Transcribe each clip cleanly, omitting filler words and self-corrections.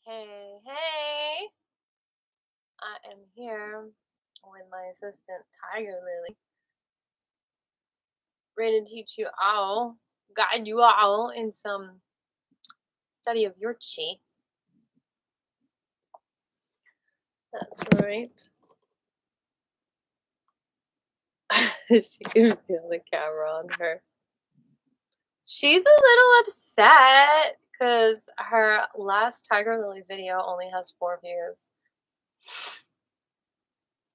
Hey, hey, I am here with my assistant Tiger Lily, ready to teach you all, guide you all in some study of your chi. That's right. She can feel the camera on her. She's a little upset because her last Tiger Lily video only has 4 views.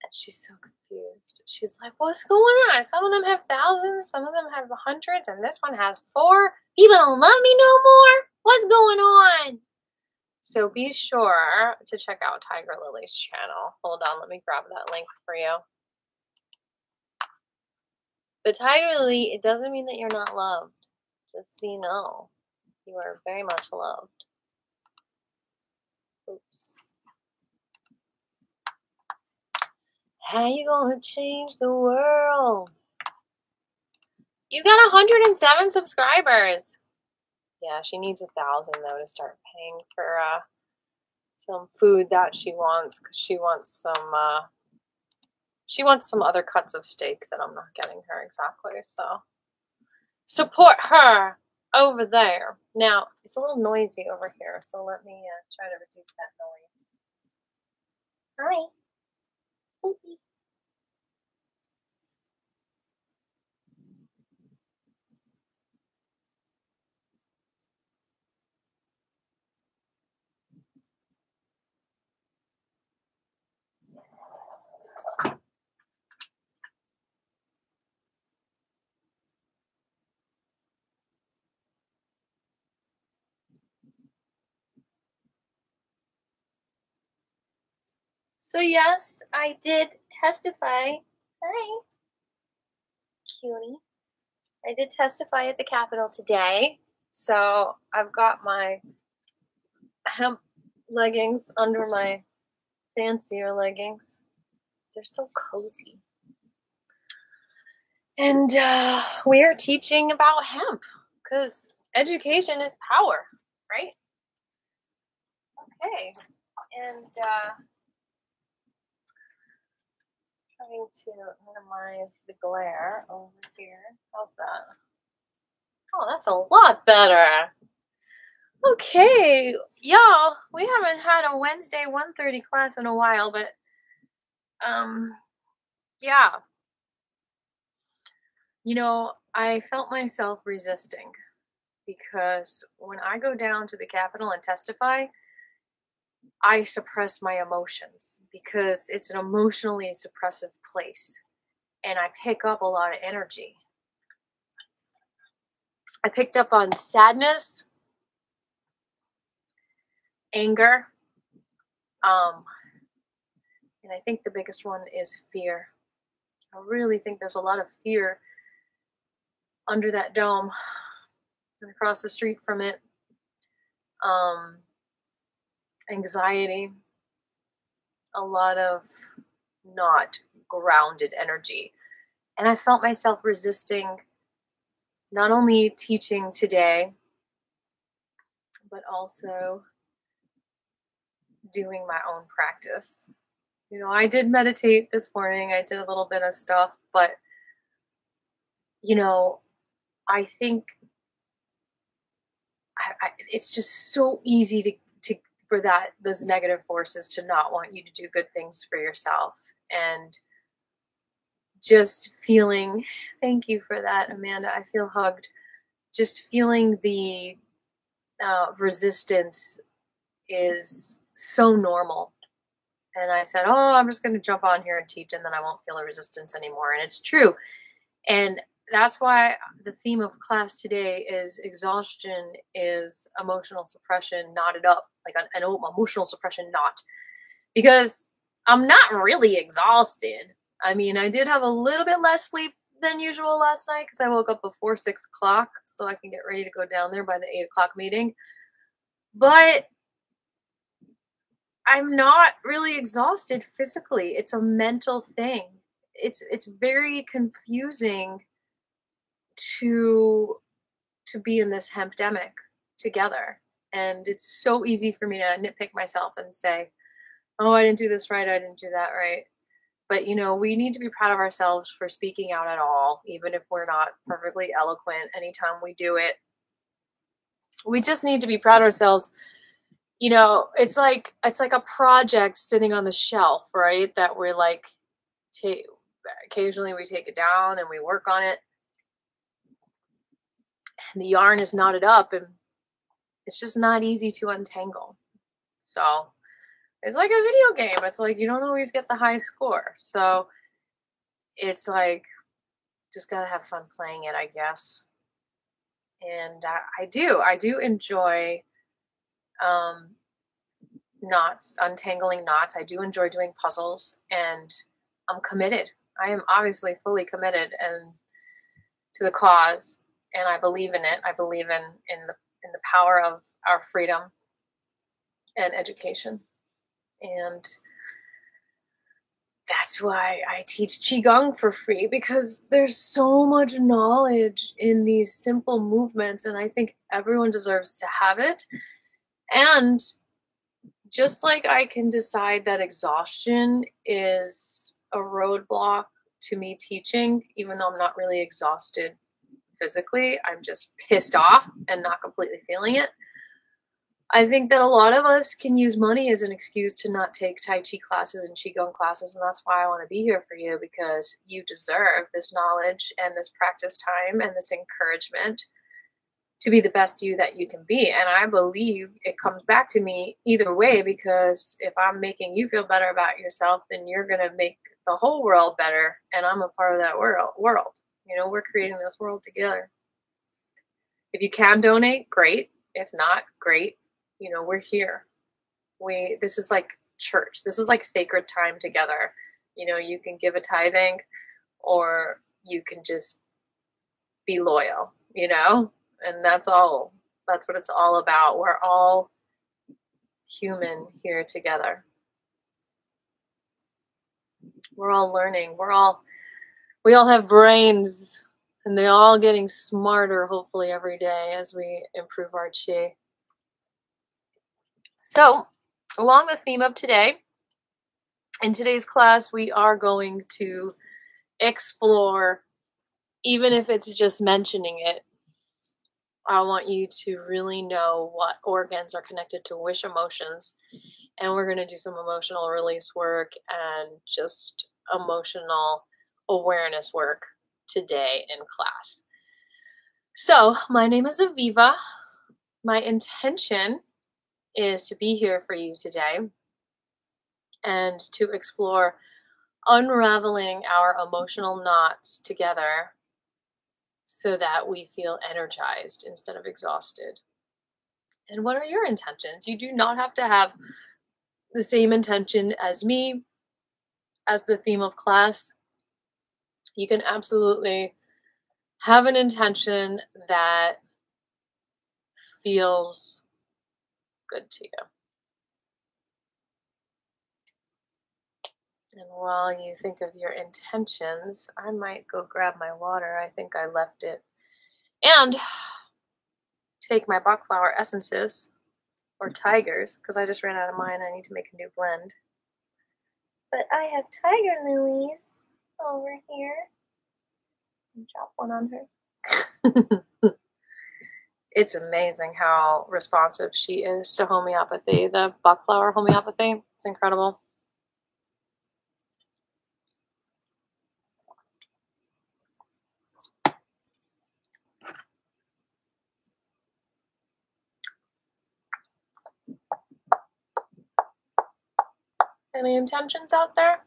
And she's so confused. She's like, what's going on? Some of them have thousands, some of them have hundreds, and this one has 4. People don't love me no more. What's going on? So be sure to check out Tiger Lily's channel. Hold on, let me grab that link for you. But Tiger Lily, it doesn't mean that you're not loved. Just so you know, you are very much loved. Oops. How you gonna change the world? You got 107 subscribers. Yeah, she needs 1,000 though to start paying for some food that she wants, because she wants some other cuts of steak that I'm not getting her exactly. So support her over there. Now it's a little noisy over here, so let me try to reduce that noise. Hi. Poopy. So yes, I did testify. Hi, cutie. I did testify at the Capitol today. So I've got my hemp leggings under my fancier leggings. They're so cozy. And we are teaching about hemp, because education is power, right? Okay. And trying to minimize the glare over here. How's that? Oh, that's a lot better. Okay, y'all, we haven't had a Wednesday 1:30 class in a while, but yeah. You know, I felt myself resisting, because when I go down to the Capitol and testify, I suppress my emotions, because it's an emotionally suppressive place, and I pick up a lot of energy. I picked up on sadness, anger, and I think the biggest one is fear. I really think there's a lot of fear under that dome and across the street from it. Anxiety, a lot of not grounded energy. And I felt myself resisting not only teaching today, but also doing my own practice. You know, I did meditate this morning. I did a little bit of stuff, but you know, I think it's just so easy to for those negative forces to not want you to do good things for yourself. And just feeling, thank you for that, Amanda. I feel hugged. Just feeling the resistance is so normal. And I said, oh, I'm just going to jump on here and teach, and then I won't feel a resistance anymore. And it's true. And that's why the theme of class today is exhaustion is emotional suppression knotted up, like an emotional suppression knot. Because I'm not really exhausted. I mean, I did have a little bit less sleep than usual last night, because I woke up before 6 o'clock so I can get ready to go down there by the 8 o'clock meeting. But I'm not really exhausted physically. It's a mental thing. It's very confusing to be in this hempdemic together. And it's so easy for me to nitpick myself and say, oh, I didn't do this right, I didn't do that right. But, we need to be proud of ourselves for speaking out at all, even if we're not perfectly eloquent anytime we do it. We just need to be proud of ourselves. It's like a project sitting on the shelf, right? That we're like, occasionally we take it down and we work on it. And the yarn is knotted up and it's just not easy to untangle. So it's like a video game. It's like you don't always get the high score. So it's like, just gotta have fun playing it, I guess. And I do enjoy knots, untangling knots. I do enjoy doing puzzles, and I'm committed. I am obviously fully committed and to the cause, and I believe in it. I believe in the power of our freedom and education. And that's why I teach Qigong for free, because there's so much knowledge in these simple movements, and I think everyone deserves to have it. And just like I can decide that exhaustion is a roadblock to me teaching, even though I'm not really exhausted physically, I'm just pissed off and not completely feeling it. I think that a lot of us can use money as an excuse to not take Tai Chi classes and Qigong classes, and that's why I want to be here for you, because you deserve this knowledge and this practice time and this encouragement to be the best you that you can be. And I believe it comes back to me either way, because if I'm making you feel better about yourself, then you're going to make the whole world better, and I'm a part of that world. We're creating this world together. If you can donate, great. If not, great. We're here. This is like church. This is like sacred time together. You can give a tithing, or you can just be loyal, and that's all. That's what it's all about. We're all human here together. We're all learning. We all have brains, and they're all getting smarter, hopefully, every day as we improve our Qi. So, along the theme of today, in today's class, we are going to explore, even if it's just mentioning it, I want you to really know what organs are connected to which emotions. And we're going to do some emotional release work and just emotional awareness work today in class. So, my name is Aviva. My intention is to be here for you today and to explore unraveling our emotional knots together so that we feel energized instead of exhausted. And what are your intentions? You do not have to have the same intention as me, as the theme of class. You can absolutely have an intention that feels good to you. And while you think of your intentions, I might go grab my water. I think I left it. And take my Bach flower essences, or tigers, because I just ran out of mine. I need to make a new blend. But I have tiger lilies over here. Drop one on her. It's amazing how responsive she is to homeopathy, the Bach flower homeopathy. It's incredible. Any intentions out there?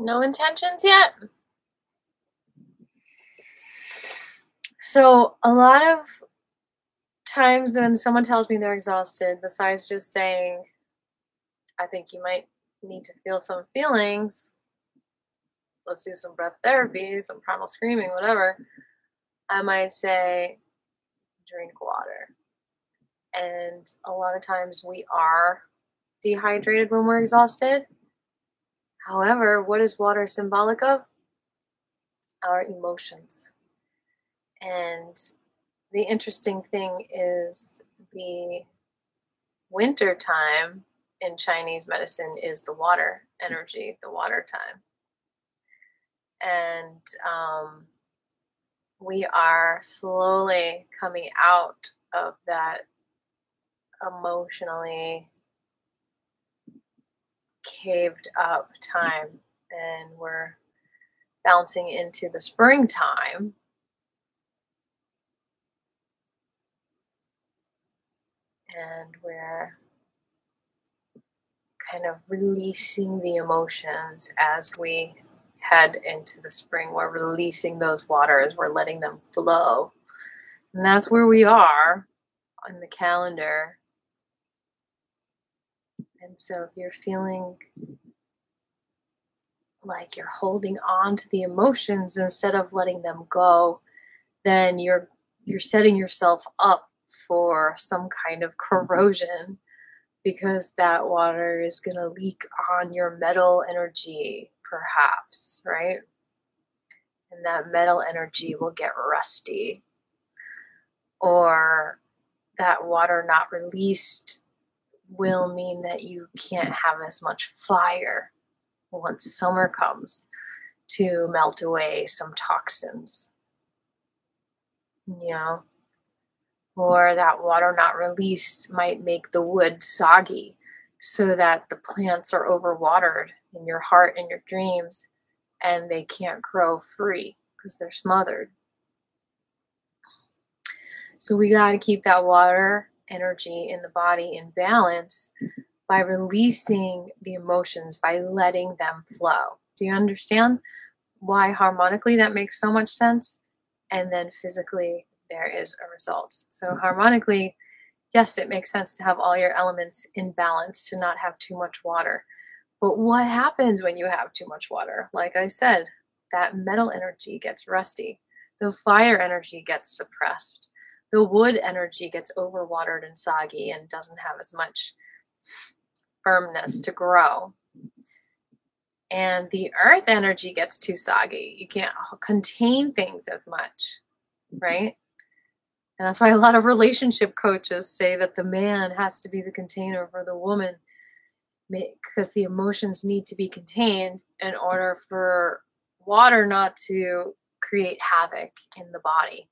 No intentions yet? So a lot of times when someone tells me they're exhausted, besides just saying, I think you might need to feel some feelings, let's do some breath therapy, some primal screaming, whatever, I might say, drink water. And a lot of times we are dehydrated when we're exhausted. However, what is water symbolic of? Our emotions. And the interesting thing is the winter time in Chinese medicine is the water energy, the water time. And we are slowly coming out of that emotionally caved up time, and we're bouncing into the springtime. And we're kind of releasing the emotions as we head into the spring. We're releasing those waters, we're letting them flow. And that's where we are on the calendar. And so if you're feeling like you're holding on to the emotions instead of letting them go, then you're setting yourself up for some kind of corrosion, because that water is going to leak on your metal energy, perhaps, right? And that metal energy will get rusty. Or that water not released will mean that you can't have as much fire once summer comes to melt away some toxins. You know? Or that water not released might make the wood soggy, so that the plants are overwatered in your heart and your dreams, and they can't grow free because they're smothered. So we got to keep that water energy in the body in balance by releasing the emotions, by letting them flow. Do you understand why harmonically that makes so much sense? And then physically there is a result. So harmonically, yes, it makes sense to have all your elements in balance, to not have too much water. But what happens when you have too much water? Like I said, that metal energy gets rusty. The fire energy gets suppressed. The wood energy gets overwatered and soggy and doesn't have as much firmness to grow. And the earth energy gets too soggy. You can't contain things as much, right? And that's why a lot of relationship coaches say that the man has to be the container for the woman, because the emotions need to be contained in order for water not to create havoc in the body.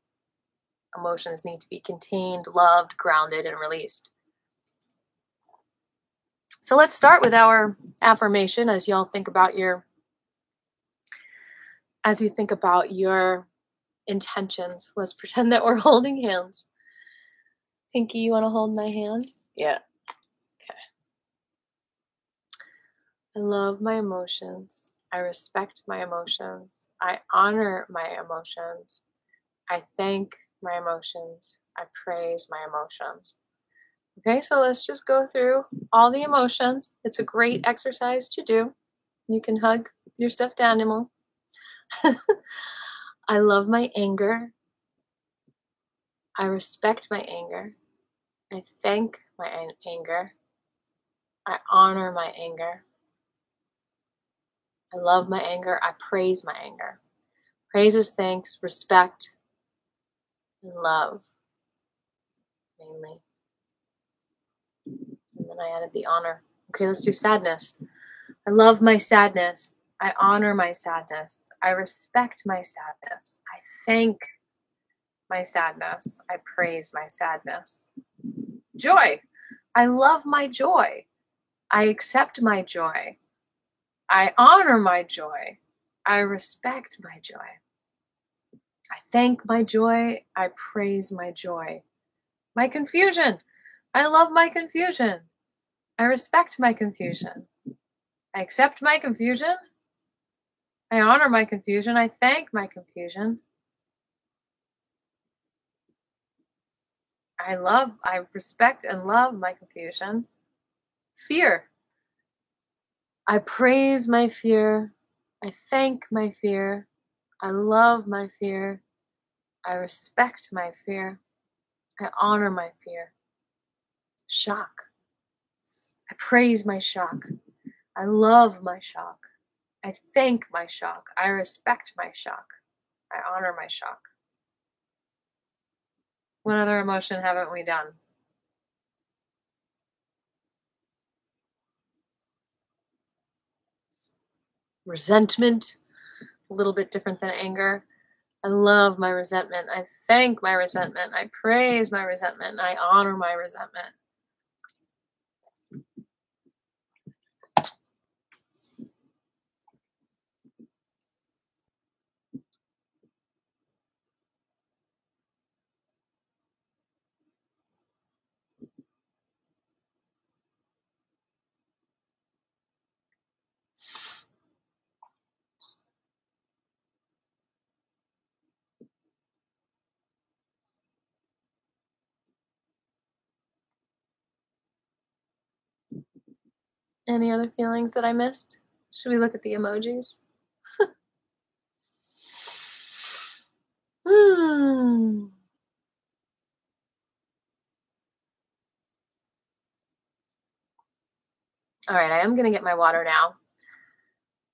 Emotions need to be contained, loved, grounded, and released. So let's start with our affirmation as you think about your intentions. Let's pretend that we're holding hands. Pinky, you want to hold my hand? Yeah. Okay. I love my emotions. I respect my emotions. I honor my emotions. I thank my emotions. I praise my emotions. Okay, so let's just go through all the emotions. It's a great exercise to do. You can hug your stuffed animal. I love my anger. I respect my anger. I thank my anger. I honor my anger. I love my anger. I praise my anger. Praise is thanks, respect, and love, mainly. And then I added the honor. Okay, let's do sadness. I love my sadness. I honor my sadness. I respect my sadness. I thank my sadness. I praise my sadness. Joy. I love my joy. I accept my joy. I honor my joy. I respect my joy. I thank my joy. I praise my joy. My confusion. I love my confusion. I respect my confusion. I accept my confusion. I honor my confusion. I thank my confusion. I respect and love my confusion. Fear. I praise my fear. I thank my fear. I love my fear. I respect my fear. I honor my fear. Shock. I praise my shock. I love my shock. I thank my shock. I respect my shock. I honor my shock. What other emotion haven't we done? Resentment, a little bit different than anger. I love my resentment. I thank my resentment. I praise my resentment. I honor my resentment. Any other feelings that I missed? Should we look at the emojis? All right, I am going to get my water now.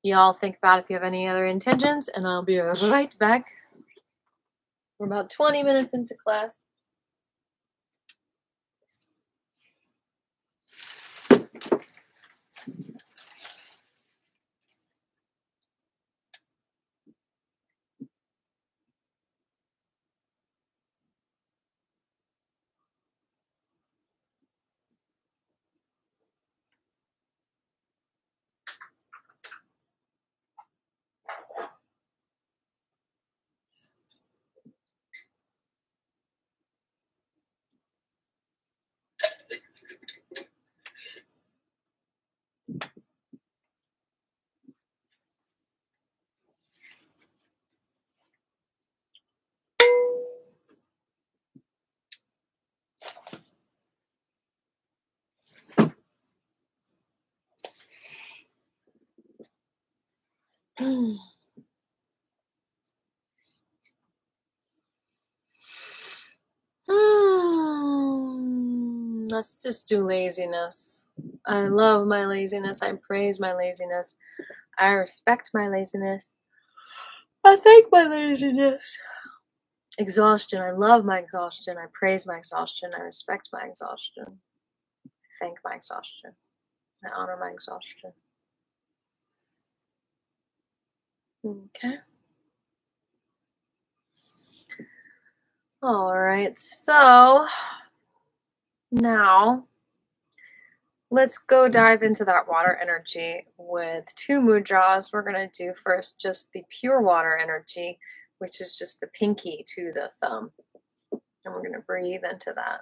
Y'all think about if you have any other intentions, and I'll be right back. We're about 20 minutes into class. Let's just do laziness. I love my laziness. I praise my laziness. I respect my laziness. I thank my laziness. Exhaustion. I love my exhaustion. I praise my exhaustion. I respect my exhaustion. I thank my exhaustion. I honor my exhaustion. Okay. All right. So now let's go dive into that water energy with 2 mudras. We're going to do first just the pure water energy, which is just the pinky to the thumb. And we're going to breathe into that.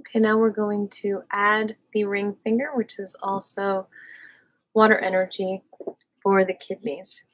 Okay, now we're going to add the ring finger, which is also water energy for the kidneys.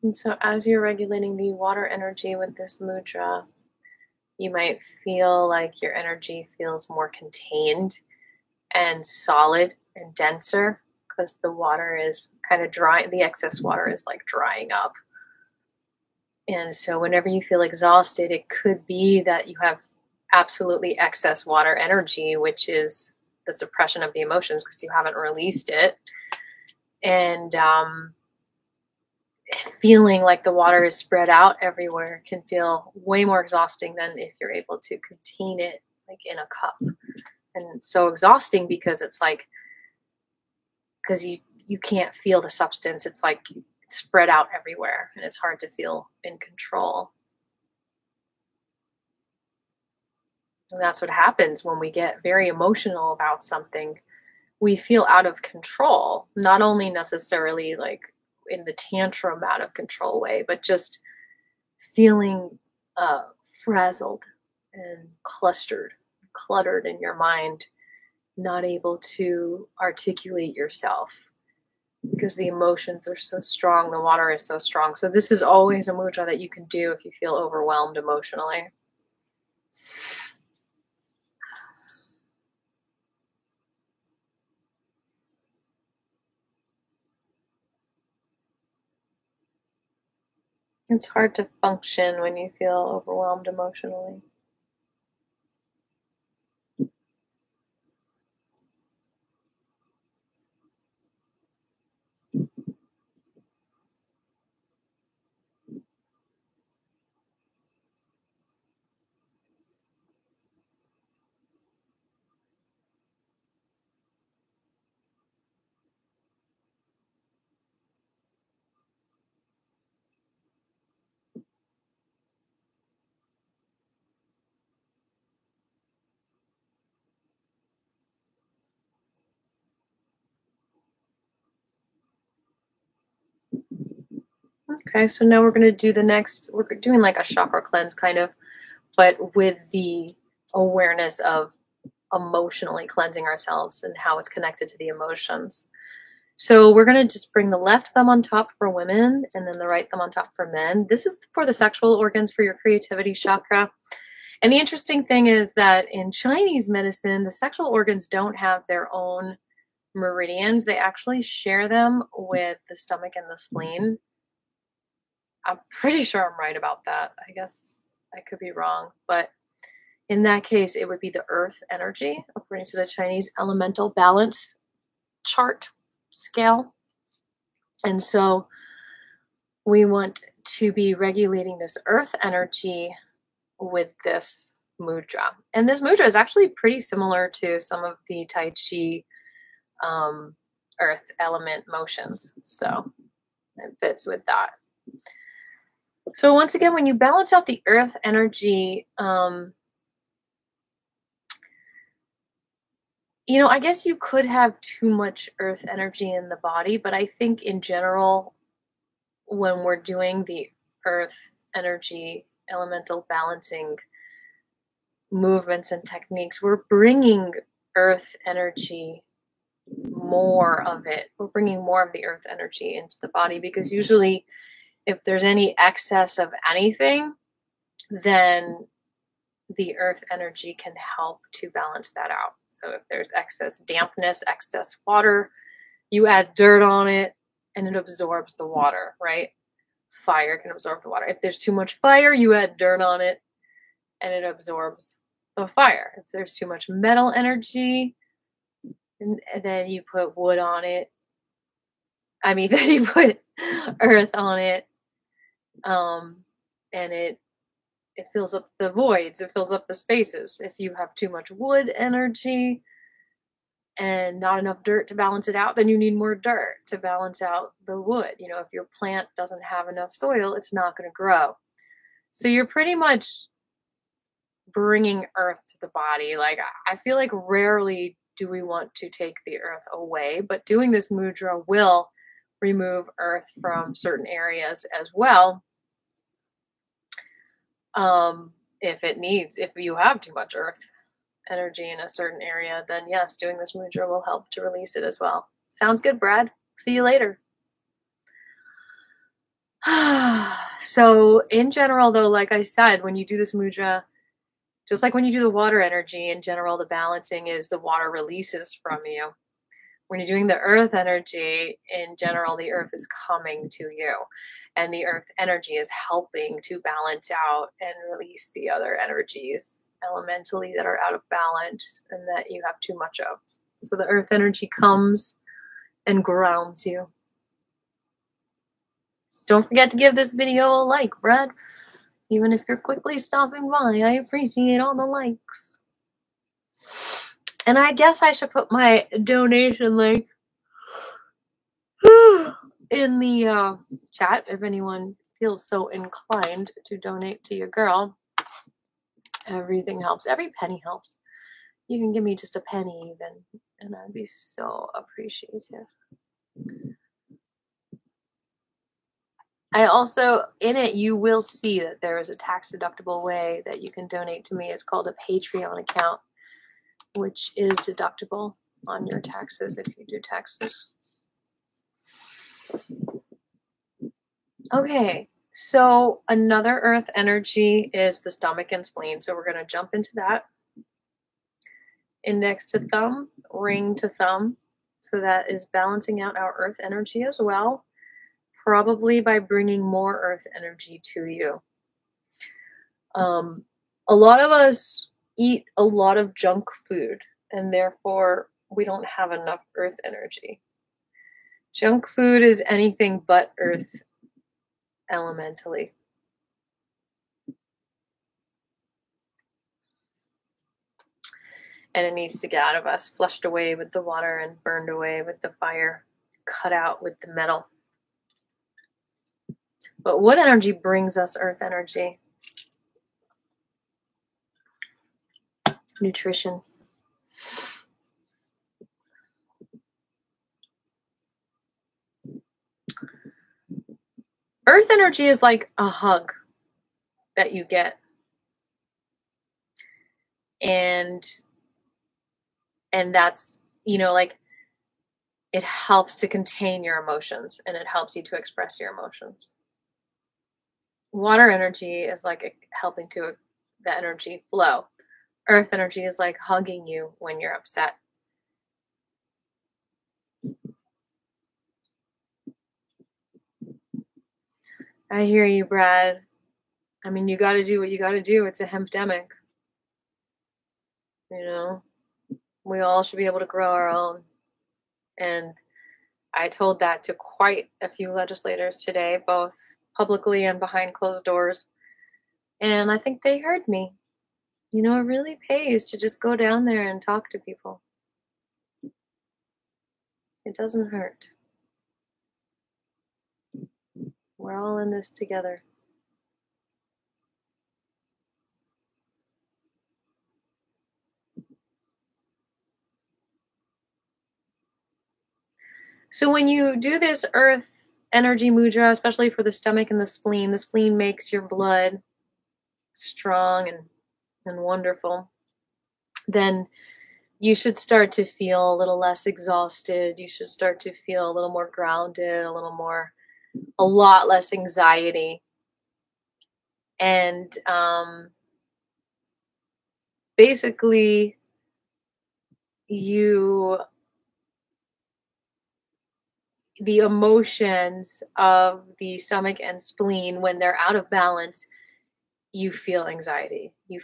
And so as you're regulating the water energy with this mudra, you might feel like your energy feels more contained and solid and denser because the water is kind of dry. The excess water is like drying up. And so whenever you feel exhausted, it could be that you have absolutely excess water energy, which is the suppression of the emotions because you haven't released it. And feeling like the water is spread out everywhere can feel way more exhausting than if you're able to contain it like in a cup. And so exhausting because it's like, because you can't feel the substance. It's like it's spread out everywhere and it's hard to feel in control. And that's what happens when we get very emotional about something. We feel out of control, not only necessarily like in the tantrum out of control way, but just feeling frazzled and cluttered in your mind, not able to articulate yourself because the emotions are so strong, the water is so strong. So this is always a mudra that you can do if you feel overwhelmed emotionally. It's hard to function when you feel overwhelmed emotionally. Okay, so now we're going to do we're doing like a chakra cleanse kind of, but with the awareness of emotionally cleansing ourselves and how it's connected to the emotions. So we're going to just bring the left thumb on top for women and then the right thumb on top for men. This is for the sexual organs, for your creativity chakra. And the interesting thing is that in Chinese medicine, the sexual organs don't have their own meridians. They actually share them with the stomach and the spleen. I'm pretty sure I'm right about that. I guess I could be wrong, but in that case, it would be the earth energy according to the Chinese elemental balance chart scale. And so we want to be regulating this earth energy with this mudra. And this mudra is actually pretty similar to some of the Tai Chi earth element motions. So it fits with that. So once again, when you balance out the earth energy, I guess you could have too much earth energy in the body, but I think in general, when we're doing the earth energy elemental balancing movements and techniques, we're bringing earth energy, more of it. We're bringing more of the earth energy into the body because usually if there's any excess of anything, then the earth energy can help to balance that out. So if there's excess dampness, excess water, you add dirt on it and it absorbs the water, right? Fire can absorb the water. If there's too much fire, you add dirt on it and it absorbs the fire. If there's too much metal energy, and then you put wood on it. Then you put earth on it, and it fills up the voids. It fills up the spaces. If you have too much wood energy and not enough dirt to balance it out, then you need more dirt to balance out the wood. If your plant doesn't have enough soil, it's not going to grow. So you're pretty much bringing earth to the body. Like, I feel like rarely do we want to take the earth away, but doing this mudra will remove earth from certain areas as well. If you have too much earth energy in a certain area, then yes, doing this mudra will help to release it as well. Sounds good, Brad. See you later. So in general, though, like I said, when you do this mudra, just like when you do the water energy, in general, the balancing is the water releases from you. When you're doing the earth energy, in general, the earth is coming to you. And the earth energy is helping to balance out and release the other energies elementally that are out of balance and that you have too much of. So the earth energy comes and grounds you. Don't forget to give this video a like, Brad. Even if you're quickly stopping by, I appreciate all the likes. And I guess I should put my donation link in the chat if anyone feels so inclined to donate to your girl. Everything helps. Every penny helps. You can give me just a penny even, and I'd be so appreciative. I also, in it, you will see that there is a tax-deductible way that you can donate to me. It's called a Patreon account, which is deductible on your taxes if you do taxes. Okay, so another earth energy is the stomach and spleen. So we're going to jump into that. Index to thumb, ring to thumb. So that is balancing out our earth energy as well, probably by bringing more earth energy to you. A lot of us eat a lot of junk food, and therefore we don't have enough earth energy. Junk food is anything but earth elementally. And it needs to get out of us, flushed away with the water and burned away with the fire, cut out with the metal. But what energy brings us earth energy? Nutrition. Earth energy is like a hug that you get. And that's, like, it helps to contain your emotions and it helps you to express your emotions. Water energy is like helping to the energy flow. Earth energy is like hugging you when you're upset. I hear you, Brad. I mean, you got to do what you got to do. It's a hempdemic. We all should be able to grow our own. And I told that to quite a few legislators today, both publicly and behind closed doors. And I think they heard me. It really pays to just go down there and talk to people. It doesn't hurt. We're all in this together. So when you do this earth energy mudra, especially for the stomach and the spleen makes your blood strong and wonderful. Then you should start to feel a little less exhausted. You should start to feel a little more grounded, a lot less anxiety. And basically, the emotions of the stomach and spleen, when they're out of balance, you feel anxiety. You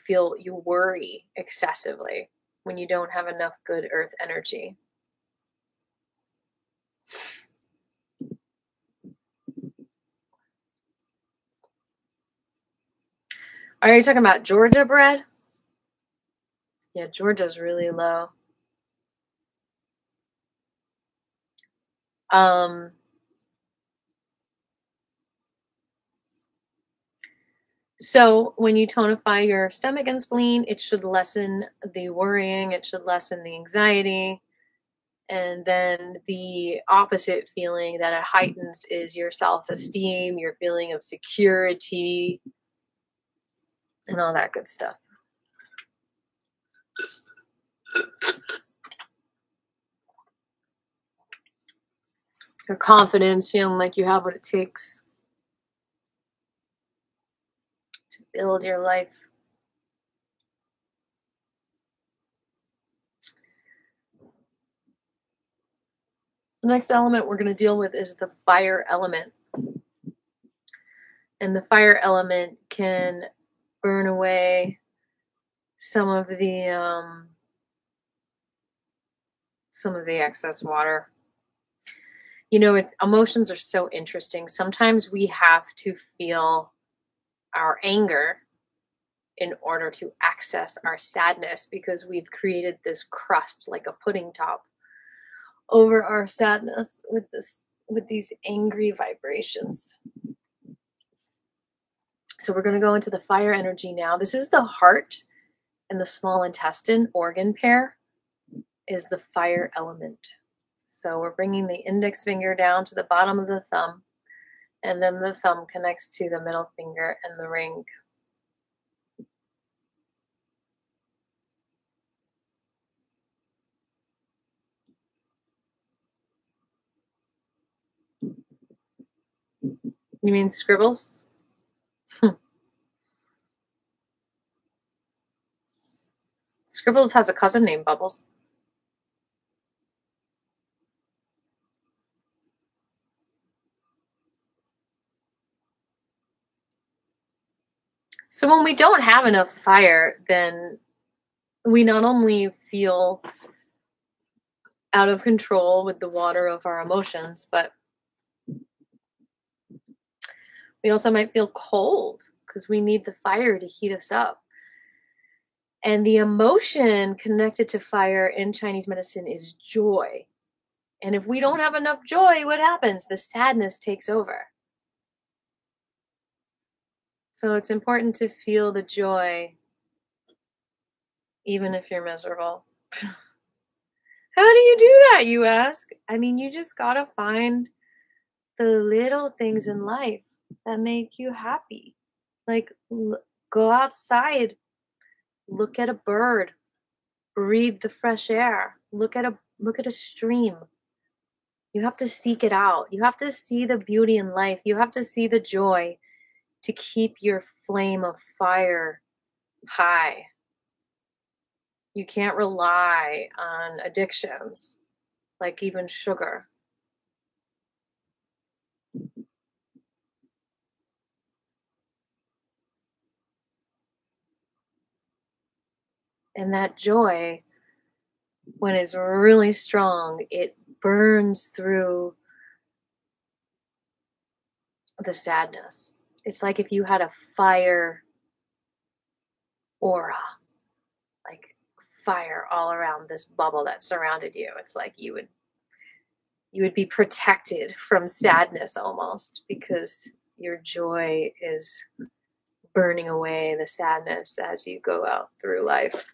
worry excessively when you don't have enough good earth energy. Are you talking about Georgia, Brad? Yeah, Georgia's really low. So when you tonify your stomach and spleen, it should lessen the worrying, it should lessen the anxiety. And then the opposite feeling that it heightens is your self-esteem, your feeling of security, and all that good stuff. Your confidence, feeling like you have what it takes. build your life. The next element we're going to deal with is the fire element. And the fire element can burn away some of the excess water. You know, emotions are so interesting. Sometimes we have to feel our anger in order to access our sadness, because we've created this crust, like a pudding top, over our sadness with these angry vibrations. So we're going to go into the fire energy now. This is the heart and the small intestine organ pair is the fire element. So we're bringing the index finger down to the bottom of the thumb, and then the thumb connects to the middle finger and the ring. You mean scribbles? Scribbles has a cousin named Bubbles. So when we don't have enough fire, then we not only feel out of control with the water of our emotions, but we also might feel cold because we need the fire to heat us up. And the emotion connected to fire in Chinese medicine is joy. And if we don't have enough joy, what happens? The sadness takes over. So it's important to feel the joy, even if you're miserable. How do you do that, you ask? I mean, you just gotta find the little things in life that make you happy. Like, go outside, look at a bird, breathe the fresh air, look at a stream. You have to seek it out. You have to see the beauty in life. You have to see the joy to keep your flame of fire high. You can't rely on addictions, like even sugar. And that joy, when it's really strong, it burns through the sadness. It's like if you had a fire aura, like fire all around this bubble that surrounded you. It's like you would be protected from sadness almost, because your joy is burning away the sadness as you go out through life.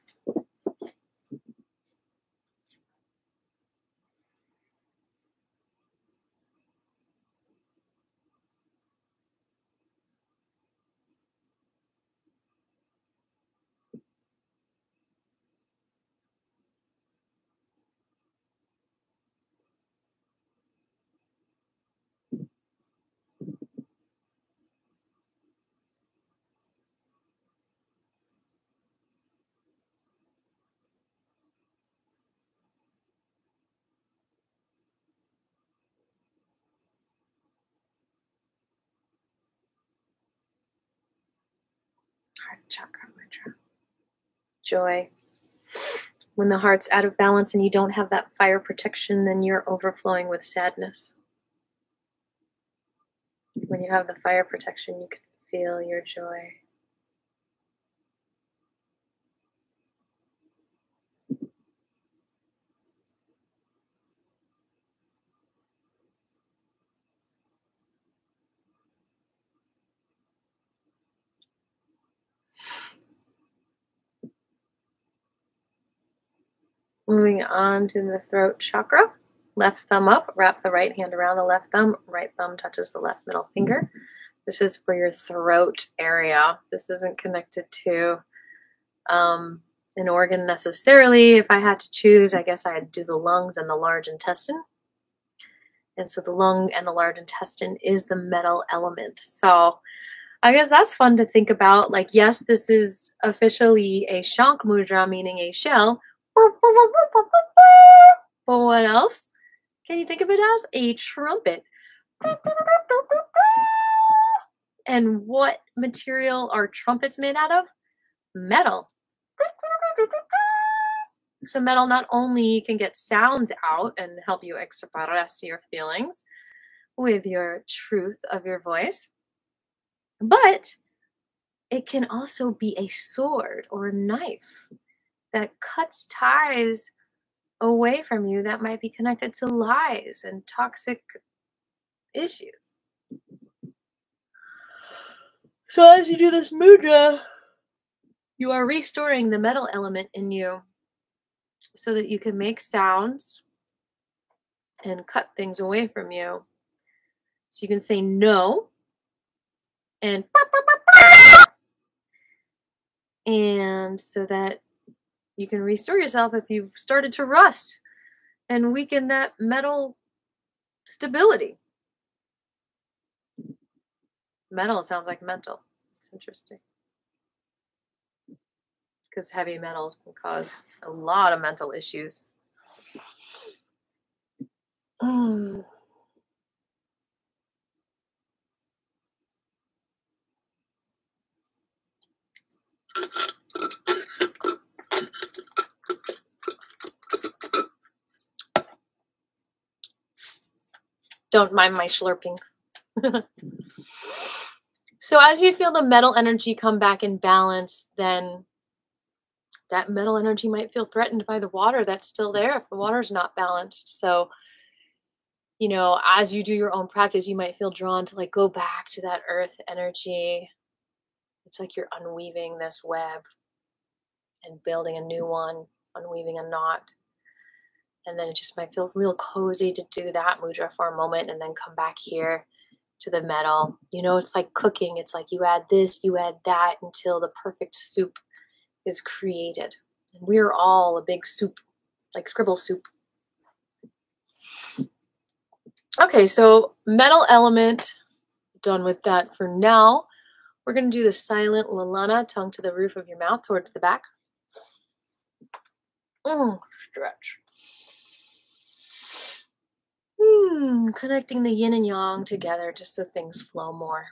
Heart chakra mantra. Joy. When the heart's out of balance and you don't have that fire protection, then you're overflowing with sadness. When you have the fire protection, you can feel your joy. Moving on to the throat chakra. Left thumb up, wrap the right hand around the left thumb. Right thumb touches the left middle finger. This is for your throat area. This isn't connected to an organ necessarily. If I had to choose, I guess I'd do the lungs and the large intestine. And so the lung and the large intestine is the metal element. So I guess that's fun to think about. Like, yes, this is officially a Shank Mudra, meaning a shell. But what else can you think of it as? A trumpet. And what material are trumpets made out of? Metal. So metal not only can get sounds out and help you express your feelings with your truth of your voice, but it can also be a sword or a knife that cuts ties away from you that might be connected to lies and toxic issues. So as you do this mudra, you are restoring the metal element in you so that you can make sounds and cut things away from you. So you can say no and so that you can restore yourself if you've started to rust and weaken that metal stability. Metal sounds like mental. It's interesting. Because heavy metals can cause a lot of mental issues. Don't mind my slurping. So as you feel the metal energy come back in balance, then that metal energy might feel threatened by the water that's still there if the water's not balanced. So, you know, as you do your own practice, you might feel drawn to like go back to that earth energy. It's like you're unweaving this web and building a new one, unweaving a knot. And then it just might feel real cozy to do that mudra for a moment and then come back here to the metal. You know, it's like cooking. It's like you add this, you add that until the perfect soup is created. And we're all a big soup, like scribble soup. Okay, so metal element, done with that for now. We're going to do the silent Lalana, tongue to the roof of your mouth towards the back. Stretch. Connecting the yin and yang together just so things flow more.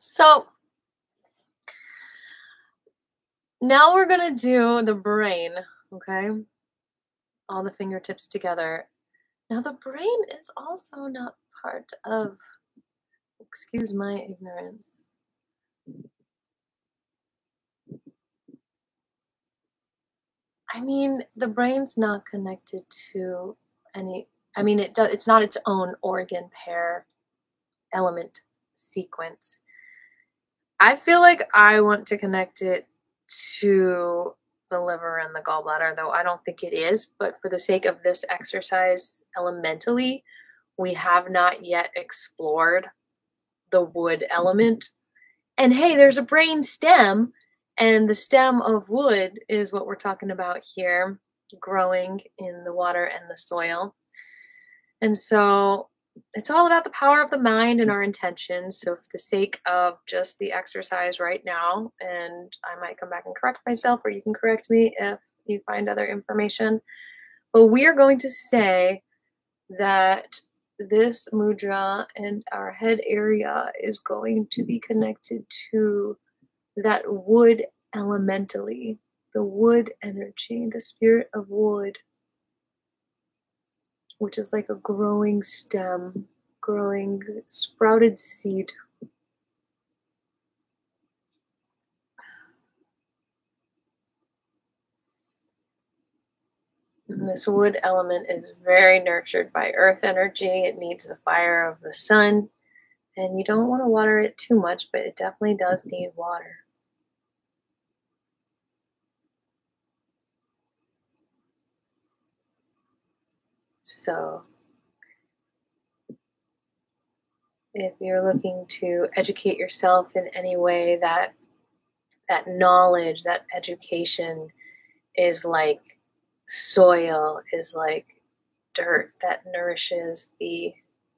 So now we're going to do the brain, okay? All the fingertips together. Now the brain is also not part of, excuse my ignorance. I mean, the brain's not connected to any, I mean, it's not its own organ pair element sequence. I feel like I want to connect it to the liver and the gallbladder, though I don't think it is. But for the sake of this exercise, elementally, we have not yet explored the wood element. And hey, there's a brain stem, and the stem of wood is what we're talking about here, growing in the water and the soil. And so it's all about the power of the mind and our intentions. So for the sake of just the exercise right now, and I might come back and correct myself, or you can correct me if you find other information, but we are going to say that this mudra and our head area is going to be connected to that wood elementally, the wood energy, the spirit of wood, which is like a growing stem, growing sprouted seed. And this wood element is very nurtured by earth energy. It needs the fire of the sun. And you don't want to water it too much, but it definitely does need water. So if you're looking to educate yourself in any way, that knowledge, that education is like soil, is like dirt that nourishes the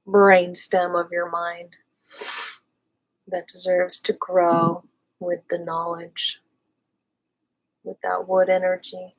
brainstem of your mind, that deserves to grow with the knowledge, with that wood energy.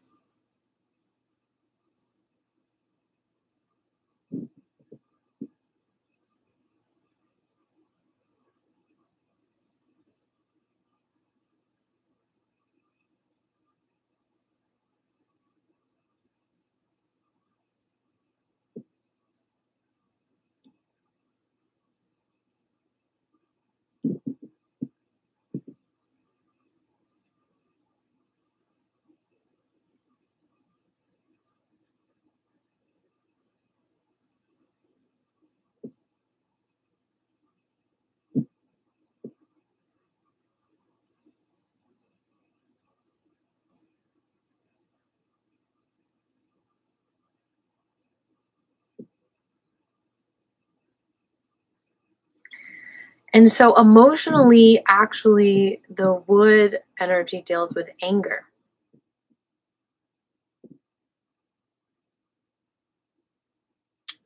And so emotionally, actually, the wood energy deals with anger.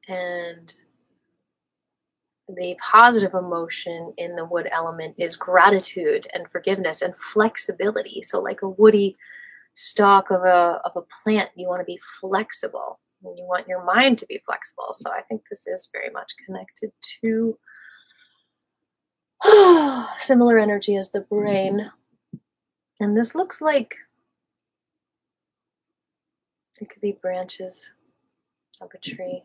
And the positive emotion in the wood element is gratitude and forgiveness and flexibility. So like a woody stalk of a plant, you want to be flexible and you want your mind to be flexible. So I think this is very much connected to similar energy as the brain. And this looks like it could be branches of a tree.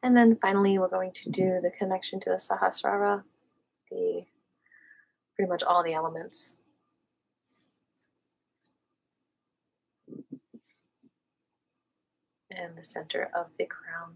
And then finally, we're going to do the connection to the Sahasrara, pretty much all the elements. And the center of the crown.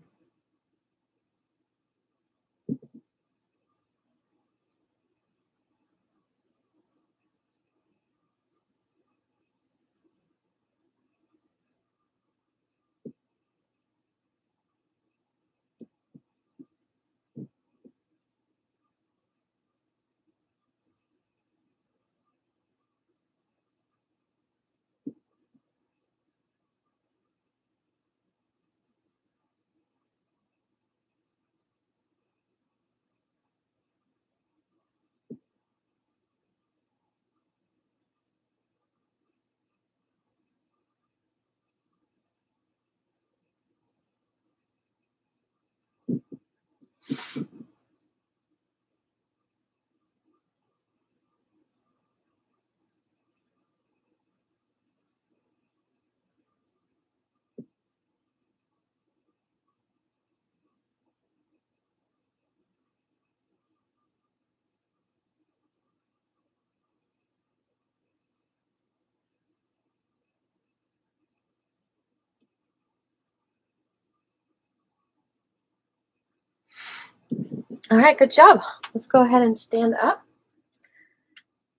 All right, good job. Let's go ahead and stand up.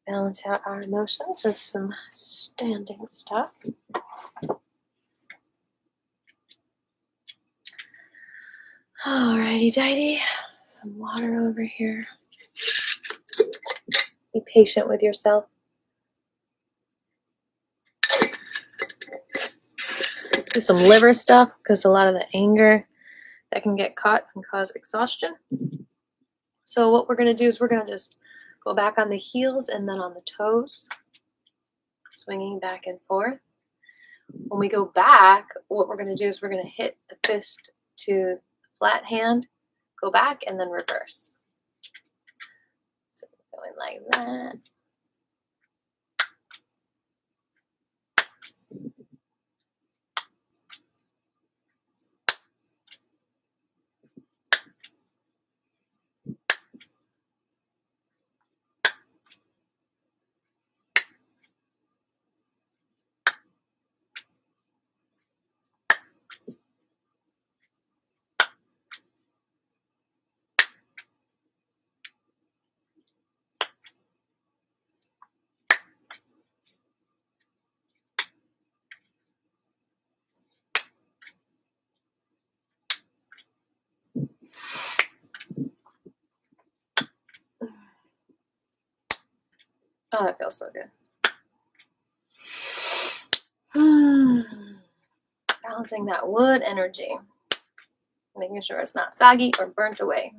Balance out our emotions with some standing stuff. Alrighty, dighty. Some water over here. Be patient with yourself. Do some liver stuff because a lot of the anger that can get caught can cause exhaustion. So what we're going to do is we're going to just go back on the heels and then on the toes, swinging back and forth. When we go back, what we're going to do is we're going to hit the fist to the flat hand, go back, and then reverse. So we're going like that. Oh, that feels so good. Balancing that wood energy. Making sure it's not soggy or burnt away.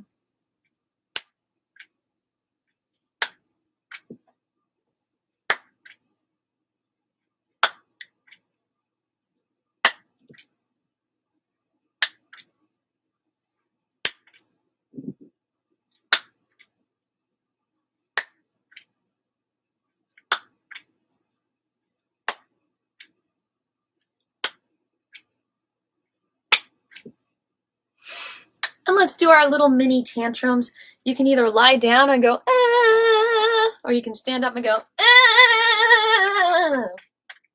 And let's do our little mini tantrums. You can either lie down and go, ah, or you can stand up and go, ah,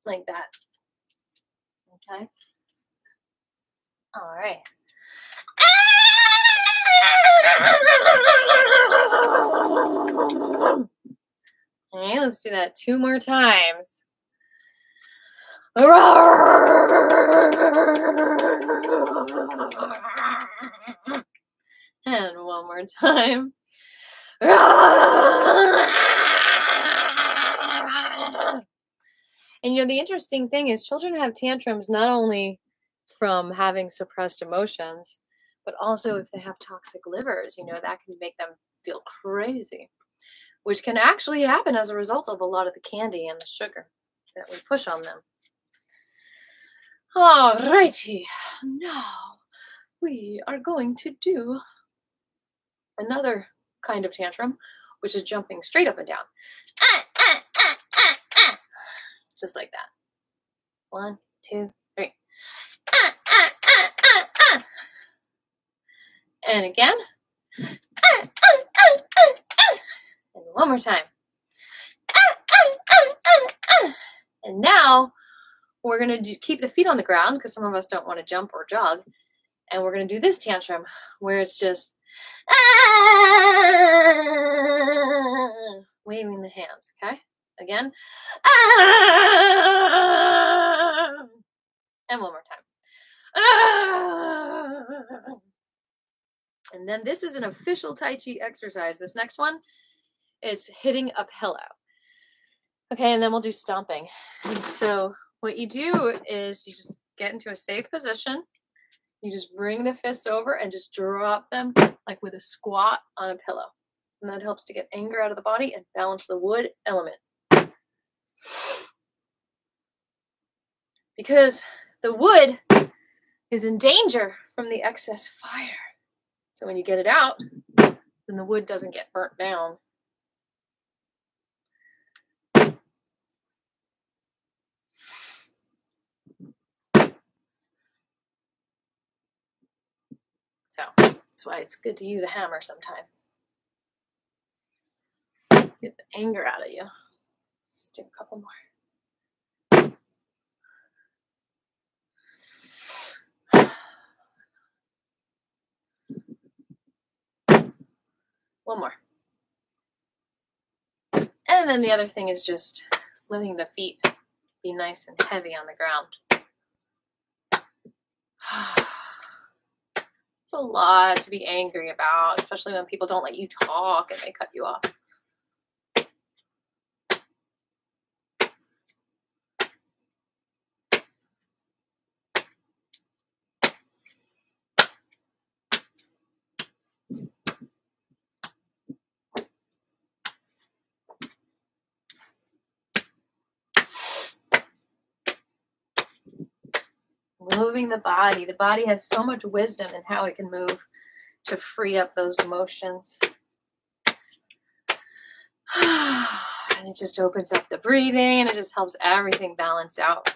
like that. Okay? All right. Okay, let's do that 2 more times. And 1 more time. And the interesting thing is children have tantrums not only from having suppressed emotions, but also if they have toxic livers, that can make them feel crazy, which can actually happen as a result of a lot of the candy and the sugar that we push on them. Alrighty, now we are going to do another kind of tantrum, which is jumping straight up and down. Just like that. 1, 2, 3. And again. And 1 more time. And now we're going to keep the feet on the ground because some of us don't want to jump or jog. And we're going to do this tantrum where it's just waving the hands, okay? Again. And 1 more time. And then this is an official Tai Chi exercise. This next one is hitting a pillow. Okay, and then we'll do stomping. And so what you do is you just get into a safe position. You just bring the fists over and just drop them like with a squat on a pillow. And that helps to get anger out of the body and balance the wood element. Because the wood is in danger from the excess fire. So when you get it out, then the wood doesn't get burnt down. So that's why it's good to use a hammer sometime. Get the anger out of you. Let's do a couple more. 1 more. And then the other thing is just letting the feet be nice and heavy on the ground. It's a lot to be angry about, especially when people don't let you talk and they cut you off. Moving the body. The body has so much wisdom in how it can move to free up those emotions. And it just opens up the breathing and it just helps everything balance out.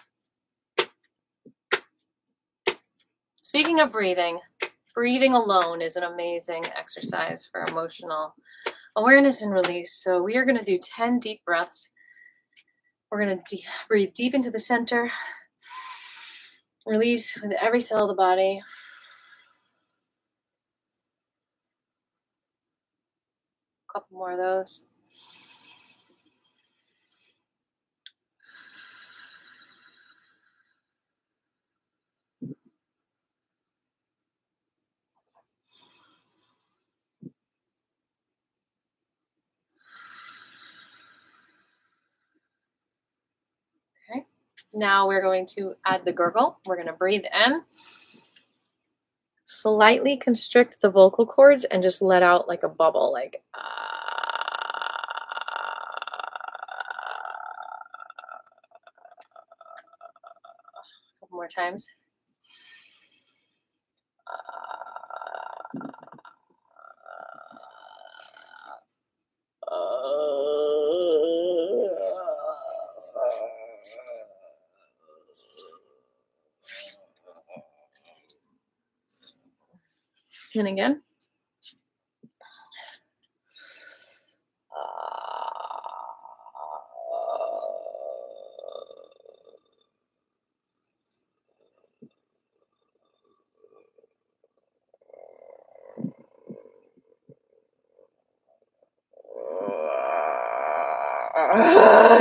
Speaking of breathing, breathing alone is an amazing exercise for emotional awareness and release. So we are going to do 10 deep breaths. We're going to breathe deep into the center. Release with every cell of the body. A couple more of those. Now we're going to add the gurgle. We're going to breathe in, slightly constrict the vocal cords, and just let out like a bubble, like a couple more times. And again.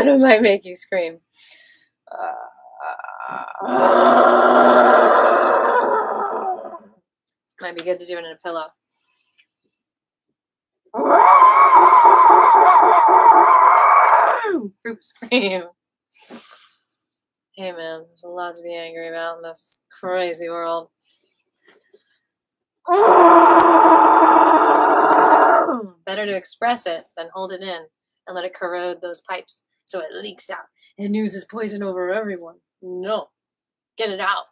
It might make you scream. Might be good to do it in a pillow. Group scream. Hey man, there's a lot to be angry about in this crazy world. Better to express it than hold it in and let it corrode those pipes so it leaks out and oozes poison over everyone. No. Get it out.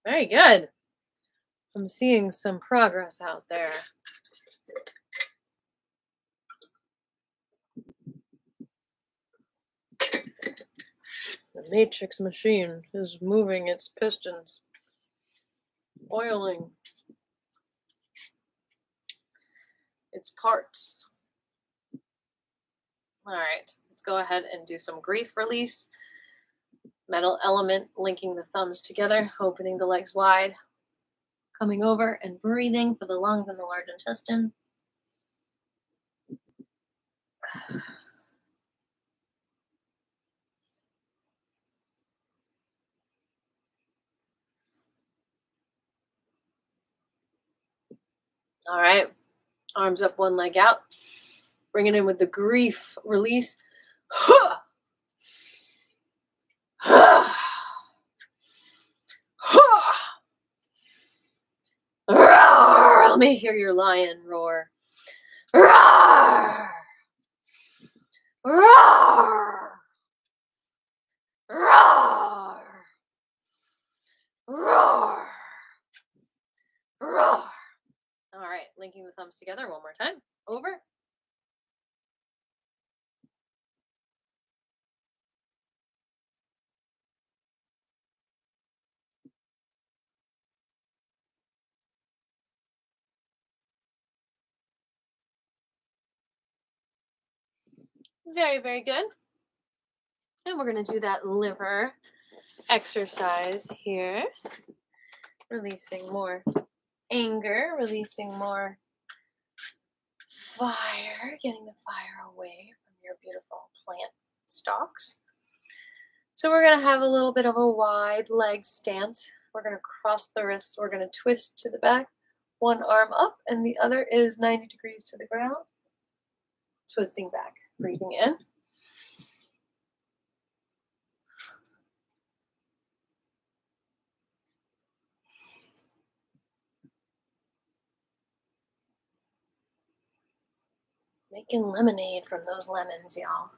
Very good. I'm seeing some progress out there. The matrix machine is moving its pistons, oiling its parts. All right, let's go ahead and do some grief release. Metal element, linking the thumbs together, opening the legs wide, coming over and breathing for the lungs and the large intestine. All right, arms up, one leg out. Bring it in with the grief release. Roar! Let me hear your lion roar. Roar! Roar! Roar! Roar! Roar! All right, linking the thumbs together one more time. Over. Very, very good. And we're going to do that liver exercise here. Releasing more anger, releasing more fire, getting the fire away from your beautiful plant stalks. So we're going to have a little bit of a wide leg stance. We're going to cross the wrists. We're going to twist to the back. One arm up and the other is 90 degrees to the ground. Twisting back, breathing in. Making lemonade from those lemons, y'all.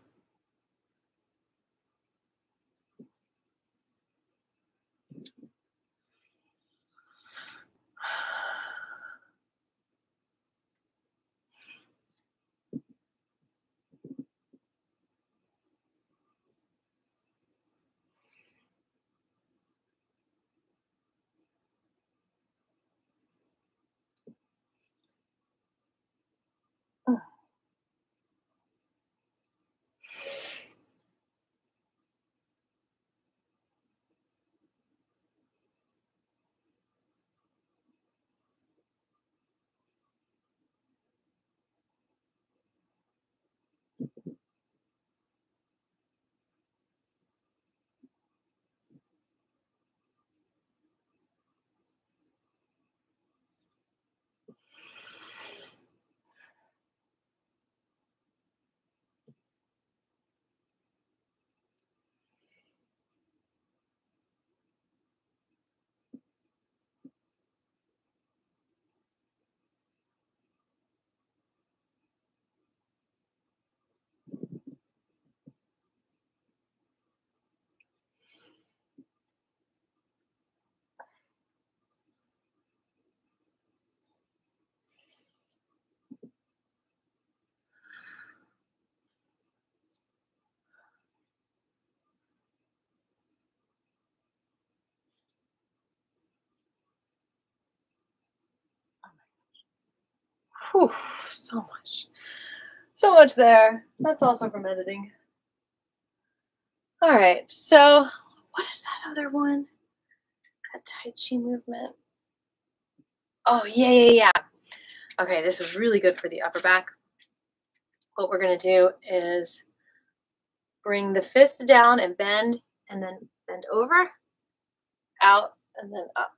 Whew, so much. So much there. That's also from editing. All right, so what is that other one? That Tai Chi movement. Oh, yeah. Okay, this is really good for the upper back. What we're going to do is bring the fist down and then bend over, out, and then up.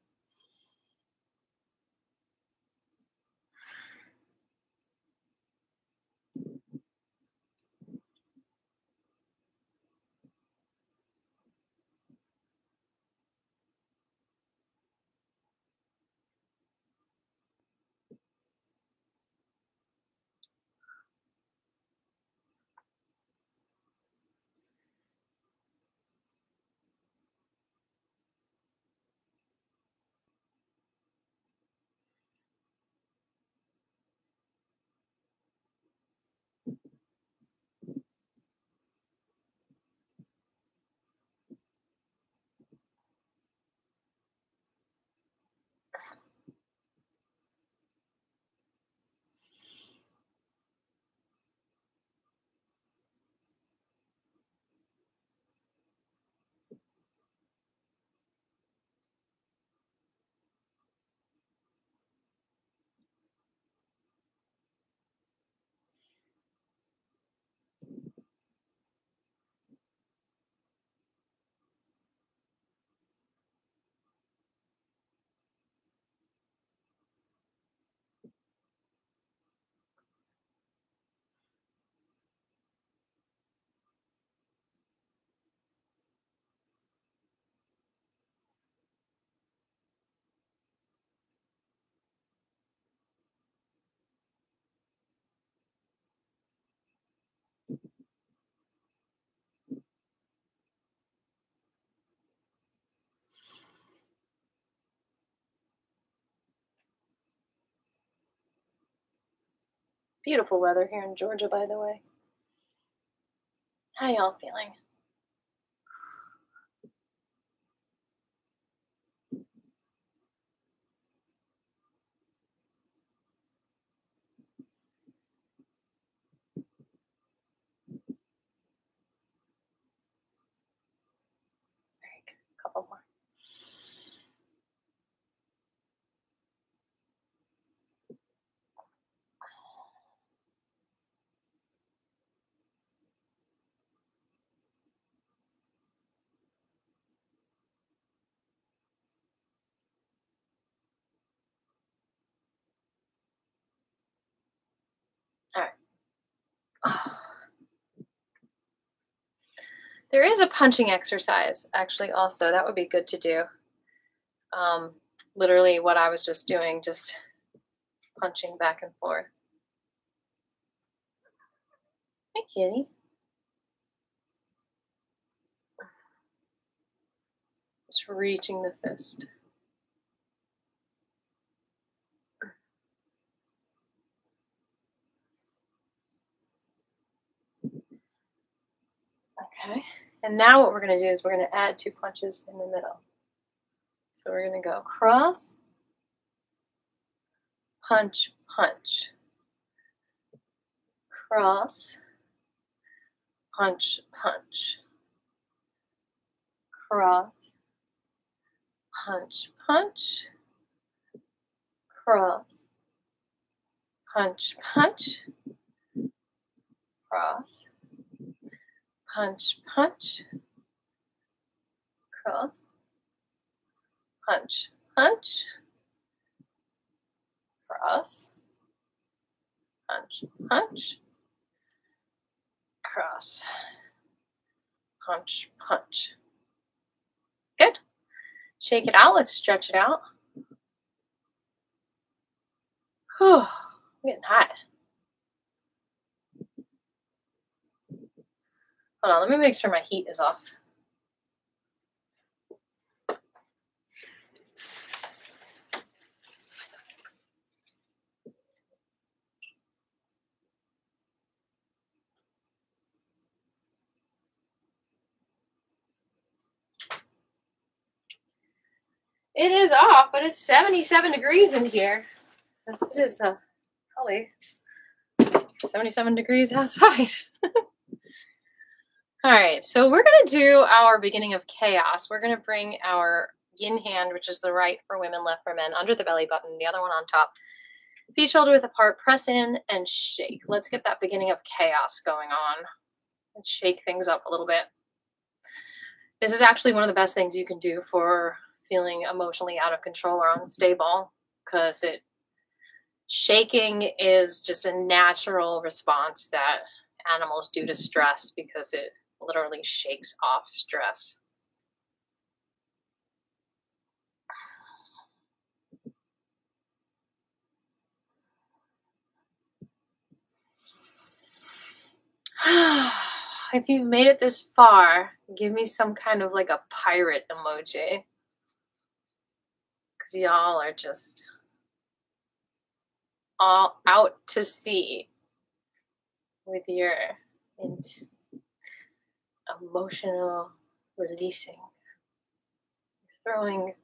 Beautiful weather here in Georgia, by the way. How y'all feeling? A couple more. All right. There is a punching exercise, actually, also. That would be good to do. Literally what I was just doing, just punching back and forth. Hey, kitty. Just reaching the fist. Okay. And now what we're going to do is we're going to add 2 punches in the middle. So we're going to go cross, punch, punch. Cross, punch, punch. Cross, punch, punch. Cross, punch, punch. Cross, punch, punch. Cross, punch, punch. Cross, punch, punch. Cross, punch, punch. Good. Shake it out. Let's stretch it out. Whew, I'm getting hot. Hold on, let me make sure my heat is off. It is off, but it's 77 degrees in here. This is a Probably 77 degrees outside. All right, so we're going to do our beginning of chaos. We're going to bring our yin hand, which is the right for women, left for men, under the belly button, the other one on top. Feet shoulder width apart, press in and shake. Let's get that beginning of chaos going on. Let's shake things up a little bit. This is actually one of the best things you can do for feeling emotionally out of control or unstable, because shaking is just a natural response that animals do to stress, because it literally shakes off stress. If you've made it this far, give me some kind of like a pirate emoji, because y'all are just all out to sea with your emotional releasing. You're throwing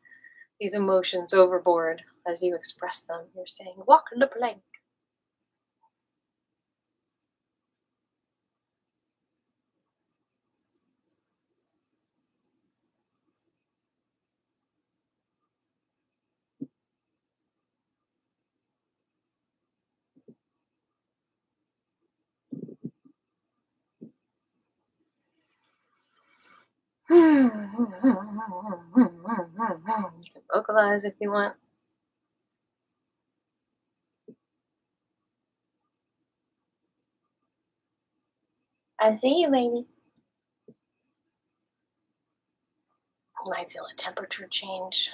these emotions overboard as you express them. You're saying, walk the plank. You can vocalize if you want. I see you, baby. You might feel a temperature change.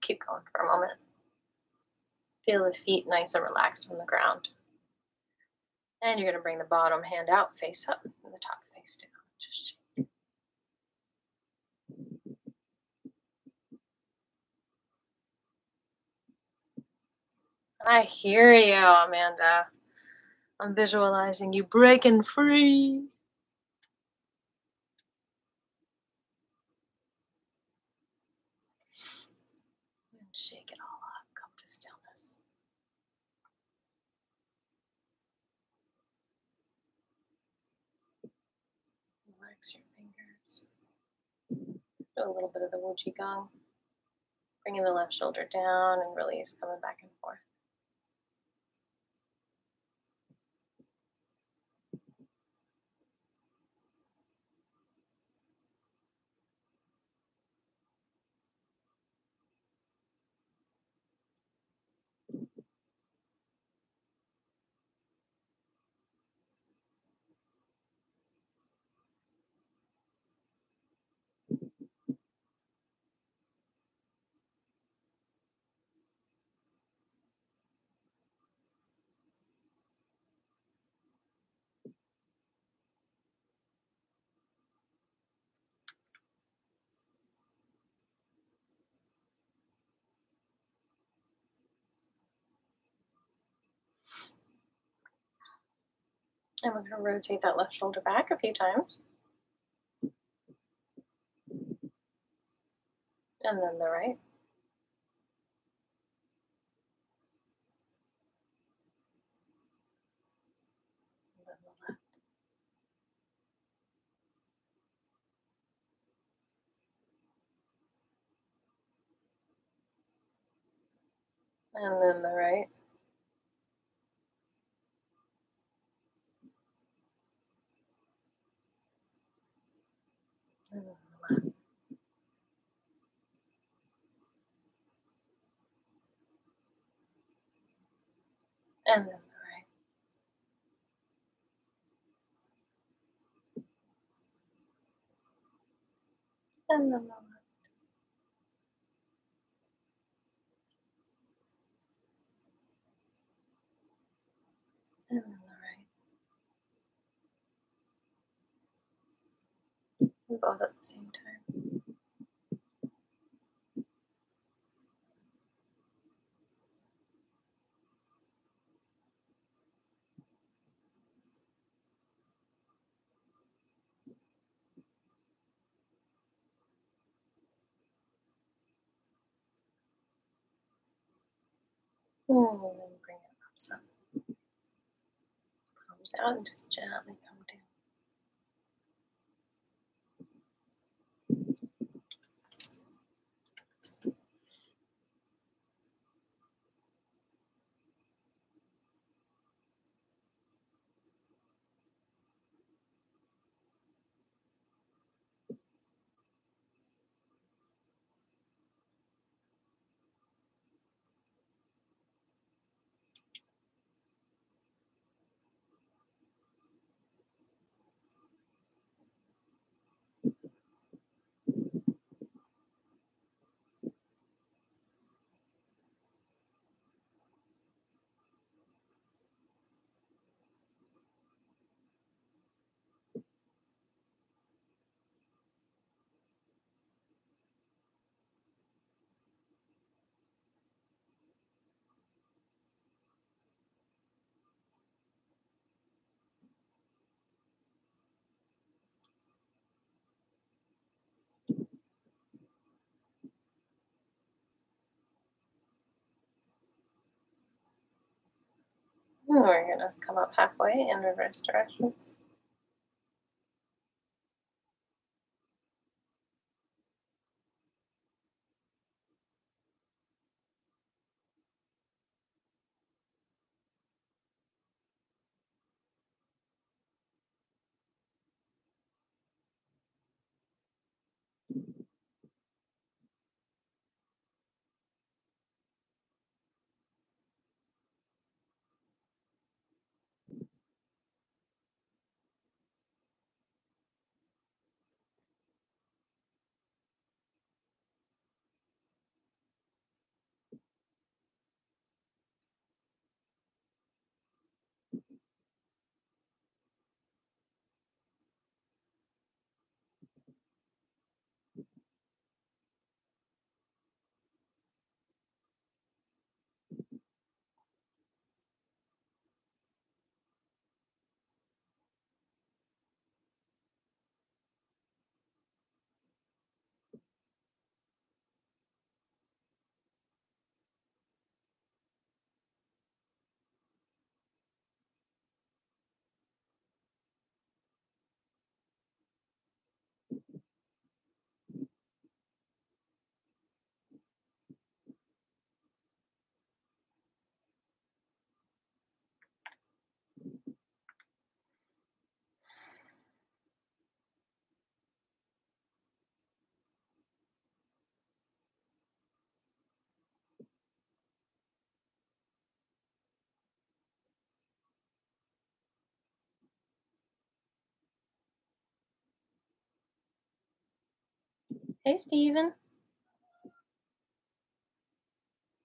Keep going for a moment. Feel the feet nice and relaxed on the ground. And you're going to bring the bottom hand out, face up, and the top face down. Just shake. I hear you, Amanda. I'm visualizing you breaking free. And shake it all up. Come to stillness. Relax your fingers. Do a little bit of the Wujigong. Bringing the left shoulder down and release, coming back and forth. And we're going to rotate that left shoulder back a few times. And then the right. And then the left. And then the right. And then the left. And then the right. And then the left. And then the right. Both at the same time. And then bring it up some. Palms out and just gently come down. And we're going to come up halfway in reverse directions. Hey, Stephen.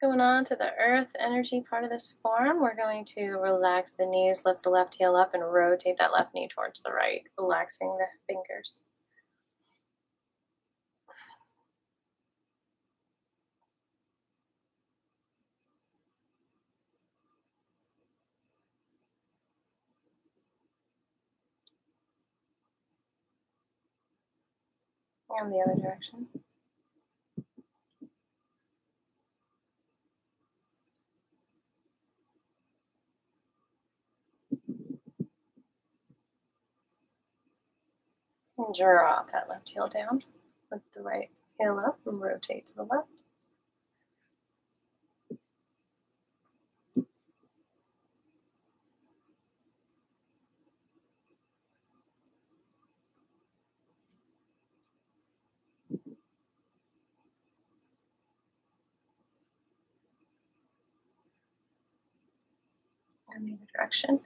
Going on to the earth energy part of this form, we're going to relax the knees, lift the left heel up, and rotate that left knee towards the right, relaxing the fingers. And the other direction. And draw that left heel down. Lift the right heel up and rotate to the left. And the other direction.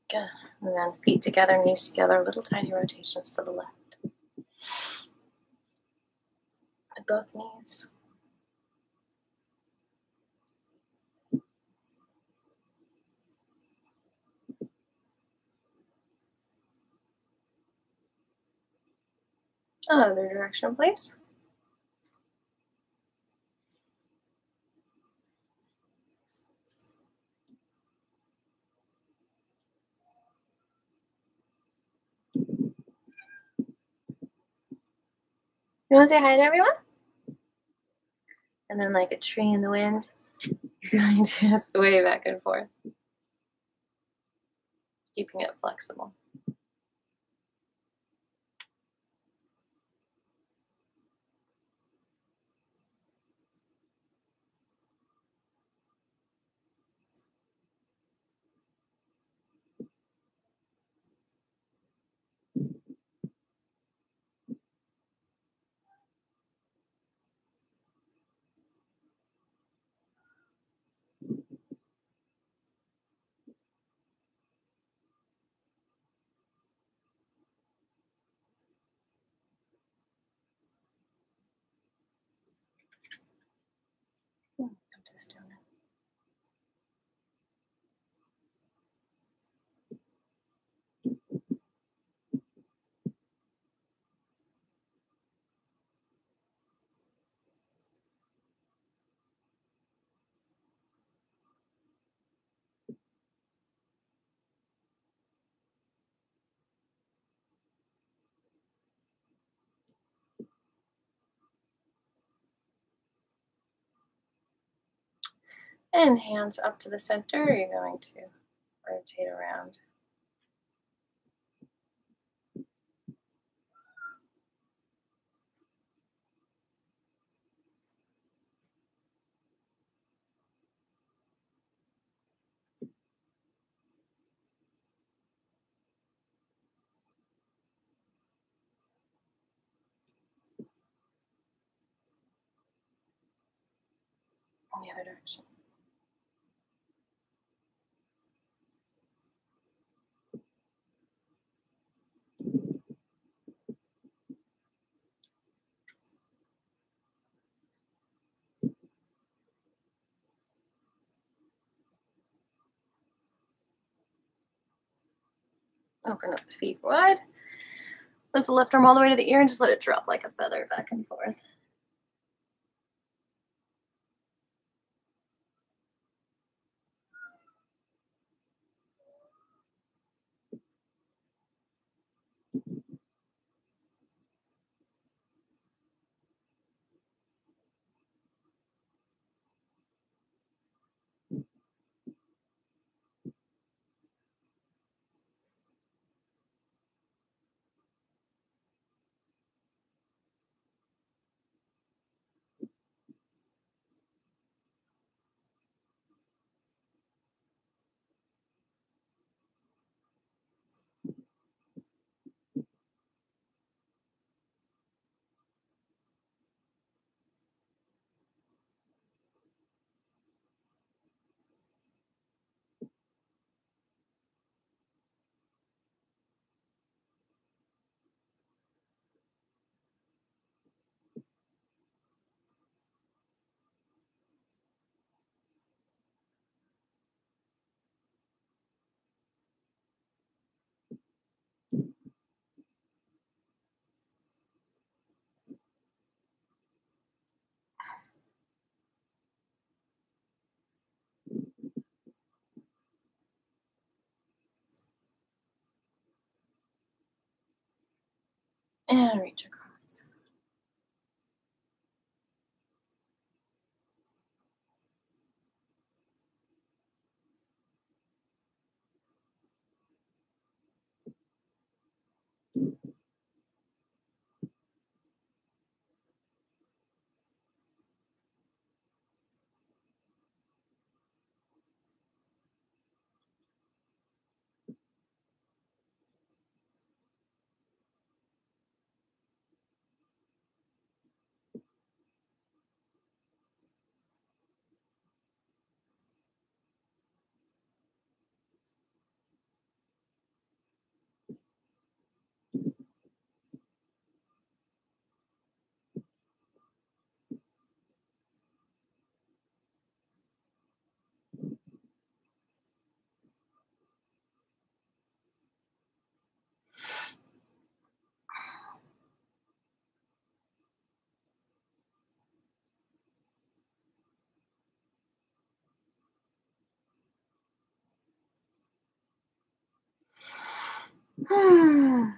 Good. And then feet together, knees together, little tiny rotations to the left. At both knees. Other direction, please. You want to say hi to everyone? And then, like a tree in the wind, you're going to sway back and forth, keeping it flexible. Come to stillness. And hands up to the center, you're going to rotate around. In the other direction. Open up the feet wide. Lift the left arm all the way to the ear and just let it drop like a feather back and forth. And reach across. All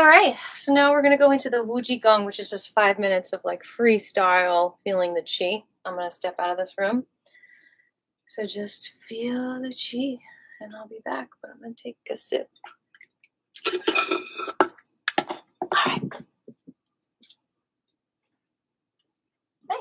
right, so now we're gonna go into the Wuji Gong, which is just 5 minutes of like freestyle feeling the chi. I'm gonna step out of this room. So just feel the chi, and I'll be back, but I'm gonna take a sip. All right. Hey.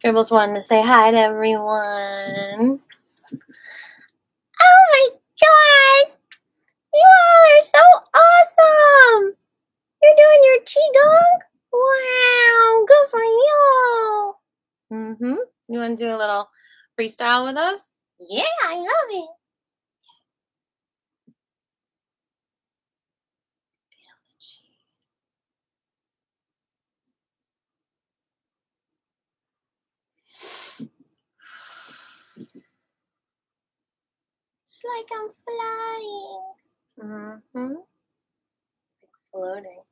Scribbles wanted to say hi to everyone. Oh my god! You all are so awesome! You're doing your Qigong? Wow, good for you! Mm-hmm. You want to do a little freestyle with us? Yeah, I love it. It's like I'm flying. Mm-hmm. Floating.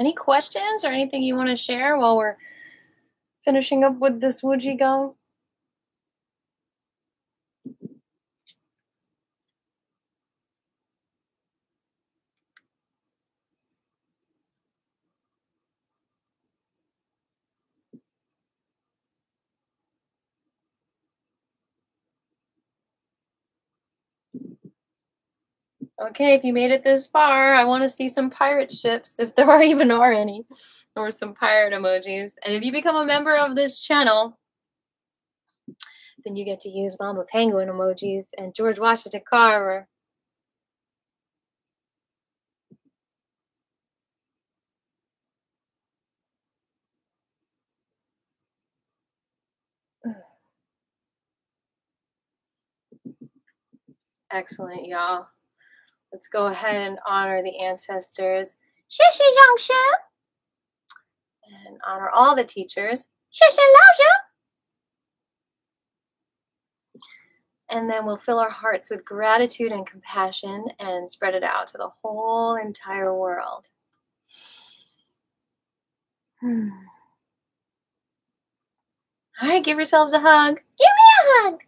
Any questions or anything you want to share while we're finishing up with this Wujigong? Okay, if you made it this far, I want to see some pirate ships, if there even are any, or some pirate emojis. And if you become a member of this channel, then you get to use Mama Penguin emojis and George Washington Carver. Excellent, y'all. Let's go ahead and honor the ancestors. And honor all the teachers. And then we'll fill our hearts with gratitude and compassion and spread it out to the whole entire world. All right, give yourselves a hug. Give me a hug.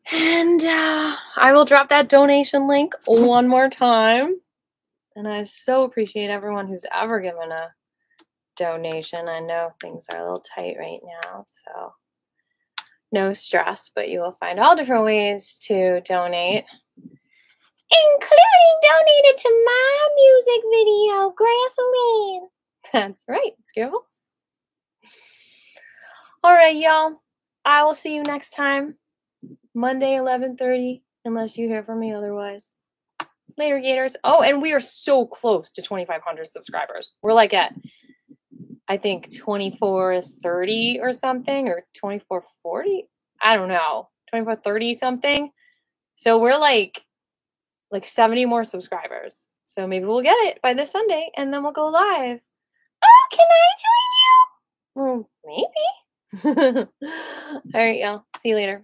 And I will drop that donation link one more time. And I so appreciate everyone who's ever given a donation. I know things are a little tight right now, so no stress, but you will find all different ways to donate. Including donated to my music video, Grassoline. That's right, Scribbles. All right, y'all. I will see you next time. Monday, 11:30, unless you hear from me otherwise. Later, Gators. Oh, and we are so close to 2,500 subscribers. We're like at, I think, 2430 or something, or 2440. I don't know, 2430 something. So we're like 70 more subscribers. So maybe we'll get it by this Sunday, and then we'll go live. Oh, can I join you? Well, maybe. All right, y'all. See you later.